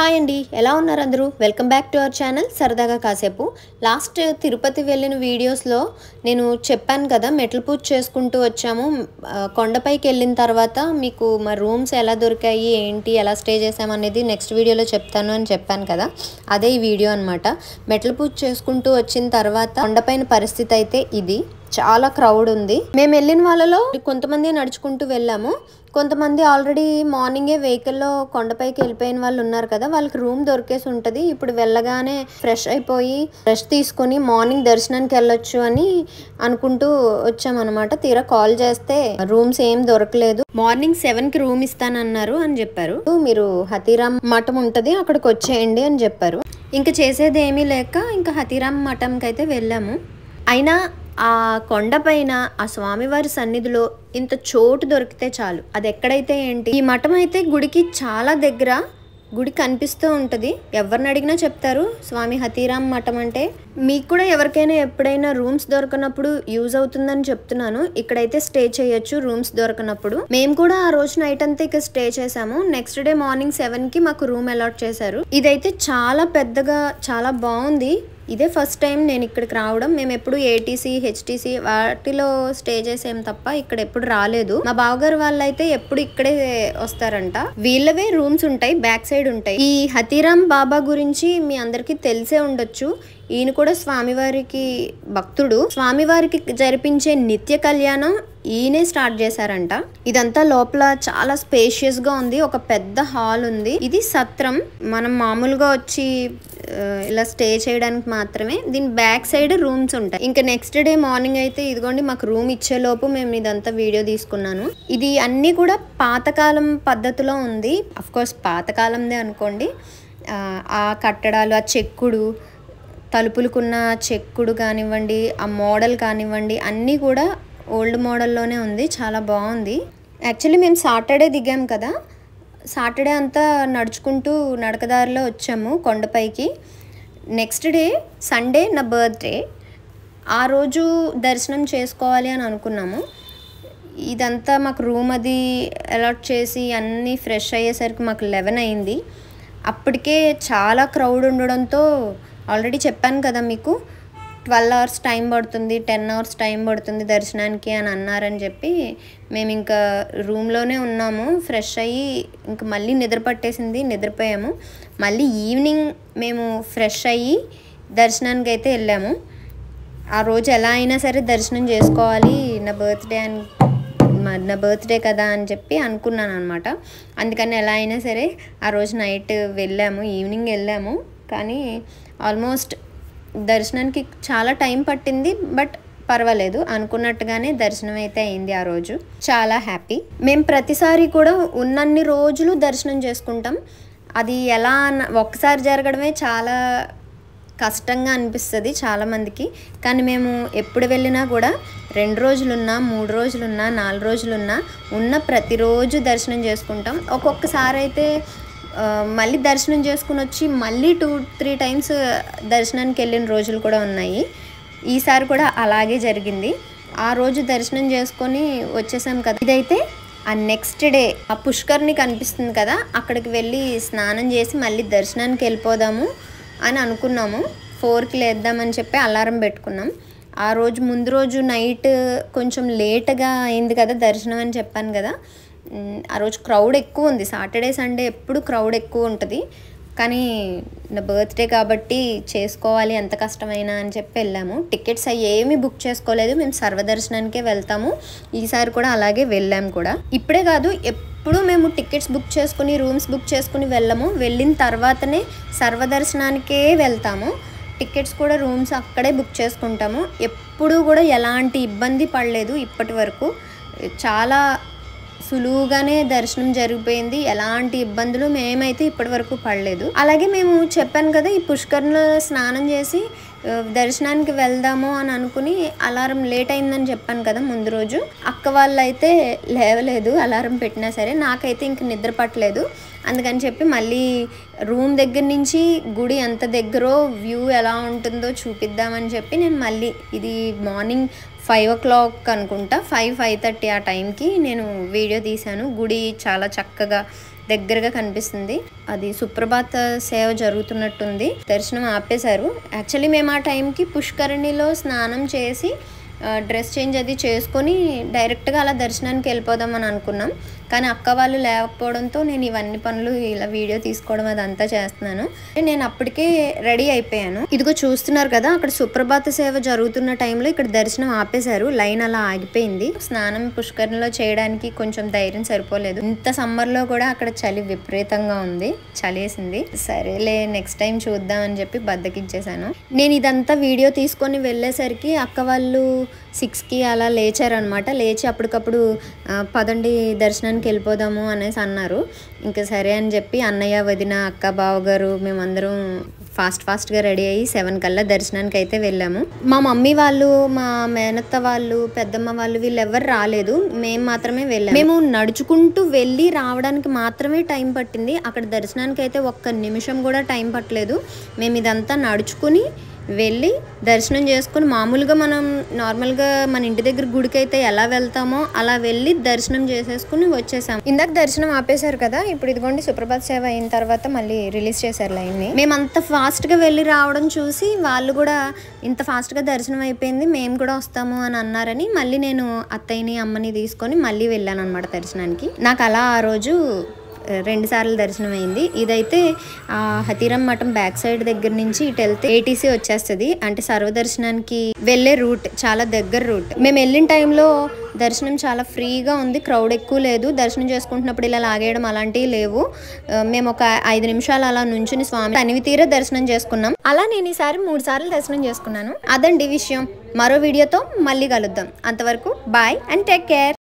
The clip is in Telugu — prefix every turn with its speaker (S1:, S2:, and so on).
S1: హాయ్ అండి, ఎలా ఉన్నారు అందరూ? Welcome back to our channel సరదాగా కాసేపు. లాస్ట్ తిరుపతి వెళ్ళిన వీడియోస్లో నేను చెప్పాను కదా, మెట్ల పూజ చేసుకుంటూ వచ్చాము. కొండపైకి వెళ్ళిన తర్వాత మీకు మా రూమ్స్ ఎలా దొరికాయి, ఏంటి, ఎలా స్టే చేసామనేది నెక్స్ట్ వీడియోలో చెప్తాను అని చెప్పాను కదా, అదే ఈ వీడియో అనమాట. మెట్ల పూజ చేసుకుంటూ వచ్చిన తర్వాత కొండపైన పరిస్థితి అయితే ఇది. చాలా క్రౌడ్ ఉంది. మేము వెళ్ళిన వాళ్ళలో కొంతమంది నడుచుకుంటూ వెళ్ళాము, కొంతమంది ఆల్రెడీ మార్నింగే వెహికల్లో కొండపైకి వెళ్ళిపోయిన వాళ్ళు ఉన్నారు కదా, వాళ్ళకి రూమ్ దొరికేసి ఉంటుంది. ఇప్పుడు వెళ్ళగానే ఫ్రెష్ అయిపోయి ఫ్రెష్ తీసుకొని మార్నింగ్ దర్శనానికి వెళ్ళొచ్చు అని అనుకుంటూ వచ్చామన్నమాట. తీరా కాల్ చేస్తే రూమ్స్ ఏం దొరకలేదు, మార్నింగ్ 7కి రూమ్ ఇస్తానన్నారు అని చెప్పారు. మీరు హతీరామ్ మఠం ఉంటుంది అక్కడికి వచ్చేయండి అని చెప్పారు. ఇంకా చేసేది ఏమీ లేక ఇంకా హతీరామ్ మఠంకి అయితే వెళ్ళాము. అయినా ఆ కొండపైన ఆ స్వామివారి సన్నిధిలో ఇంత చోటు దొరికితే చాలు. అది ఎక్కడైతే ఏంటి, ఈ మఠం అయితే గుడికి చాలా దగ్గర, గుడి కనిపిస్తూ ఉంటుంది. ఎవరిని అడిగినా చెప్తారు స్వామి హతీరామ్ మఠం అంటే. మీకు కూడా ఎవరికైనా ఎప్పుడైనా రూమ్స్ దొరకనప్పుడు యూజ్ అవుతుందని చెప్తున్నాను. ఇక్కడైతే స్టే చేయొచ్చు రూమ్స్ దొరకనప్పుడు. మేము కూడా ఆ రోజు నైట్ అంతా ఇక్కడ స్టే చేసాము. నెక్స్ట్ డే మార్నింగ్ 7కి మాకు రూమ్ అలాట్ చేశారు. ఇదైతే చాలా పెద్దగా, చాలా బాగుంది. ఇదే ఫస్ట్ టైం నేను ఇక్కడికి రావడం. మేము ఎప్పుడు ఏటీసీ, హెచ్టీసీ వాటిలో స్టే చేసాం తప్ప ఇక్కడ ఎప్పుడు రాలేదు. మా బావగారు వాళ్ళైతే ఎప్పుడు ఇక్కడే వస్తారంట. వీళ్ళవే రూమ్స్ ఉంటాయి, బ్యాక్ సైడ్ ఉంటాయి. ఈ హతీరామ్ బాబా గురించి మీ అందరికీ తెలిసే ఉండొచ్చు. ఈయన కూడా స్వామివారికి భక్తుడు. స్వామివారికి జరిపించే నిత్య కళ్యాణం ఈయనే స్టార్ట్ చేశారంట. ఇదంతా లోపల చాలా స్పేషియస్ గా ఉంది. ఒక పెద్ద హాల్ ఉంది. ఇది సత్రం. మనం మామూలుగా వచ్చి ఇలా స్టే చేయడానికి మాత్రమే. దీని బ్యాక్ సైడ్ రూమ్స్ ఉంటాయి. ఇంకా నెక్స్ట్ డే మార్నింగ్ అయితే ఇదిగోండి, మాకు రూమ్ ఇచ్చే లోపు మేము ఇదంతా వీడియో తీసుకున్నాను. ఇది అన్ని కూడా పాతకాలం పద్ధతిలో ఉంది. అఫ్ కోర్స్ పాతకాలందే అనుకోండి. ఆ కట్టడాలు, ఆ చెక్కుడు, తలుపులకున్న చెక్కుడు కానివ్వండి, ఆ మోడల్ కానివ్వండి, అన్నీ కూడా ఓల్డ్ మోడల్లోనే ఉంది. చాలా బాగుంది. యాక్చువల్లీ మేము సాటర్డే దిగాం కదా, సాటర్డే అంతా నడుచుకుంటూ నడకదారిలో వచ్చాము కొండపైకి. నెక్స్ట్ డే సండే నా బర్త్డే. ఆ రోజు దర్శనం చేసుకోవాలి అని అనుకున్నాము. ఇదంతా మాకు రూమ్ అది అలాట్ చేసి అన్నీ ఫ్రెష్ అయ్యేసరికి మాకు 11 అయింది. అప్పటికే చాలా క్రౌడ్ ఉండడంతో, ఆల్రెడీ చెప్పాను కదా మీకు, 12 అవర్స్ టైం పడుతుంది, 10 అవర్స్ టైం పడుతుంది దర్శనానికి అని అన్నారని చెప్పి మేము ఇంకా రూమ్లోనే ఉన్నాము. ఫ్రెష్ అయ్యి ఇంకా మళ్ళీ నిద్ర పట్టేసింది, నిద్రపోయాము. మళ్ళీ ఈవినింగ్ మేము ఫ్రెష్ అయ్యి దర్శనానికి అయితే వెళ్ళాము. ఆ రోజు ఎలా అయినా సరే దర్శనం చేసుకోవాలి, నా బర్త్డే కదా అని చెప్పి అనుకున్నాను అనమాట. అందుకని ఎలా అయినా సరే ఆ రోజు నైట్ వెళ్ళాము, ఈవినింగ్ వెళ్ళాము. కానీ ఆల్మోస్ట్ దర్శనానికి చాలా టైం పట్టింది, బట్ పర్వాలేదు, అనుకున్నట్టుగానే దర్శనం అయితే అయింది. ఆ రోజు చాలా హ్యాపీ. మేము ప్రతిసారి కూడా ఉన్నన్ని రోజులు దర్శనం చేసుకుంటాం. అది ఎలా ఒక్కసారి జరగడమే చాలా కష్టంగా అనిపిస్తుంది చాలామందికి. కానీ మేము ఎప్పుడు వెళ్ళినా కూడా 2 రోజులున్నా, 3 రోజులున్నా, 4 రోజులున్నా ఉన్న ప్రతిరోజు దర్శనం చేసుకుంటాం. ఒక్కొక్కసారి అయితే మళ్ళీ దర్శనం చేసుకుని వచ్చి మళ్ళీ 2-3 టైమ్స్ దర్శనానికి వెళ్ళిన రోజులు కూడా ఉన్నాయి. ఈసారి కూడా అలాగే జరిగింది. ఆ రోజు దర్శనం చేసుకొని వచ్చేసాం కదా. ఇదైతే ఆ నెక్స్ట్ డే ఆ పుష్కర్ని కనిపిస్తుంది కదా, అక్కడికి వెళ్ళి స్నానం చేసి మళ్ళీ దర్శనానికి వెళ్ళిపోదాము అని అనుకున్నాము. 4కి లేద్దామని చెప్పి అలారం పెట్టుకున్నాం. ఆ రోజు ముందు రోజు నైట్ కొంచెం లేట్గా అయింది కదా దర్శనం అని చెప్పాను కదా. ఆ రోజు క్రౌడ్ ఎక్కువ ఉంది. సాటర్డే సండే ఎప్పుడు క్రౌడ్ ఎక్కువ ఉంటుంది. కానీ నా బర్త్డే కాబట్టి చేసుకోవాలి ఎంత కష్టమైనా అని చెప్పి వెళ్ళాము. టికెట్స్ అవి ఏమీ బుక్ చేసుకోలేదు, మేము సర్వదర్శనానికే వెళ్తాము. ఈసారి కూడా అలాగే వెళ్ళాము కూడా. ఇప్పుడే కాదు, ఎప్పుడు మేము టికెట్స్ బుక్ చేసుకుని రూమ్స్ బుక్ చేసుకుని వెళ్ళము. వెళ్ళిన తర్వాతనే సర్వదర్శనానికే వెళ్తాము. టికెట్స్ కూడా రూమ్స్ అక్కడే బుక్ చేసుకుంటాము. ఎప్పుడూ కూడా ఎలాంటి ఇబ్బంది పడలేదు ఇప్పటి వరకు. చాలా సులువుగానే దర్శనం జరిగిపోయింది. ఎలాంటి ఇబ్బందులు మేమైతే ఇప్పటి వరకు పడలేదు. అలాగే మేము చెప్పాను కదా, ఈ పుష్కర్లో స్నానం చేసి దర్శనానికి వెళ్దాము అని అనుకుని అలారం లేట్ అయిందని చెప్పాను కదా ముందు రోజు. అక్క వాళ్ళు అయితే లేవలేదు అలారం పెట్టినా సరే. నాకైతే ఇంక నిద్ర పట్టలేదు. అందుకని చెప్పి మళ్ళీ రూమ్ దగ్గర నుంచి గుడి ఎంత దగ్గరో వ్యూ ఎలా ఉంటుందో చూపిద్దామని చెప్పి నేను మళ్ళీ, ఇది మార్నింగ్ 5 o'clock అనుకుంటా, 5-5:30 ఆ టైంకి నేను వీడియో తీశాను. గుడి చాలా చక్కగా దగ్గరగా కనిపిస్తుంది. అది సుప్రభాత సేవ జరుగుతున్నట్టుంది. దర్శనం ఆపేశారు. యాక్చువల్లీ మేము ఆ టైంకి పుష్కరిణిలో స్నానం చేసి డ్రెస్ చేంజ్ అది చేసుకొని డైరెక్ట్గా అలా దర్శనానికి వెళ్ళిపోదామని అనుకున్నాం. కానీ అక్క వాళ్ళు లేకపోవడంతో నేను ఇవన్నీ పనులు ఇలా వీడియో తీసుకోవడం అదంతా చేస్తున్నాను. నేను అప్పటికే రెడీ అయిపోయాను. ఇదిగో చూస్తున్నారు కదా, అక్కడ సుప్రభాత సేవ జరుగుతున్న టైంలో ఇక్కడ దర్శనం ఆపేశారు. లైన్ అలా ఆగిపోయింది. స్నానం పుష్కరిణిలో చేయడానికి కొంచెం ధైర్యం సరిపోలేదు. ఇంత సమ్మర్లో కూడా అక్కడ చలి విపరీతంగా ఉంది, చలేసింది. సరేలే నెక్స్ట్ టైం చూద్దాం అని చెప్పి బద్దకిచ్చేసాను. నేను ఇదంతా వీడియో తీసుకొని వెళ్ళేసరికి అక్క వాళ్ళు 6కి అలా లేచారనమాట. లేచి అప్పటికప్పుడు పదండి దర్శనానికి వెళ్ళిపోదాము అనేసి అన్నారు. ఇంకా సరే అని చెప్పి అన్నయ్య, వదిన, అక్క, బావగారు మేమందరం ఫాస్ట్గా రెడీ అయ్యి 7 కల్లా దర్శనానికి అయితే వెళ్ళాము. మా మమ్మీ వాళ్ళు, మా మేనత్త వాళ్ళు, పెద్దమ్మ వాళ్ళు వీళ్ళెవ్వరు రాలేదు. మేము మాత్రమే వెళ్ళాము. మేము నడుచుకుంటూ వెళ్ళి రావడానికి మాత్రమే టైం పట్టింది. అక్కడ దర్శనానికి అయితే ఒక్క నిమిషం కూడా టైం పట్టలేదు. మేము ఇదంతా నడుచుకుని వెళ్ళి దర్శనం చేసుకుని మామూలుగా మనం నార్మల్గా మన ఇంటి దగ్గర గుడికి అయితే ఎలా వెళ్తామో అలా వెళ్ళి దర్శనం చేసేసుకుని వచ్చేసాం. ఇందాక దర్శనం ఆపేశారు కదా, ఇప్పుడు ఇదిగోండి సుప్రభాత సేవ అయిన తర్వాత మళ్ళీ రిలీజ్ చేశారు లైన్ని. మేము అంత ఫాస్ట్గా వెళ్ళి రావడం చూసి వాళ్ళు కూడా ఇంత ఫాస్ట్గా దర్శనం అయిపోయింది, మేము కూడా వస్తాము అని అన్నారని మళ్ళీ నేను అత్తయ్యని, అమ్మని తీసుకొని మళ్ళీ వెళ్ళాను అనమాట దర్శనానికి. నాకు అలా ఆ రోజు 2 సార్లు దర్శనం అయింది. ఇదైతే హతీరం మఠం బ్యాక్ సైడ్ దగ్గర నుంచి ఇటు వెళ్తే ఏటీసీ వచ్చేస్తుంది. అంటే సర్వదర్శనానికి వెళ్ళే రూట్, చాలా దగ్గర రూట్. మేము వెళ్ళిన టైంలో దర్శనం చాలా ఫ్రీగా ఉంది, క్రౌడ్ ఎక్కువ లేదు. దర్శనం చేసుకుంటున్నప్పుడు ఇలా లాగేయడం అలాంటివి లేవు. మేము ఒక 5 నిమిషాలు అలా నుంచుని స్వామి తనివి తీరా దర్శనం చేసుకున్నాం. అలా నేను ఈసారి 3 సార్లు దర్శనం చేసుకున్నాను. అదండి విషయం. మరో వీడియోతో మళ్ళీ కలుద్దాం. అంతవరకు బాయ్ అండ్ టేక్ కేర్.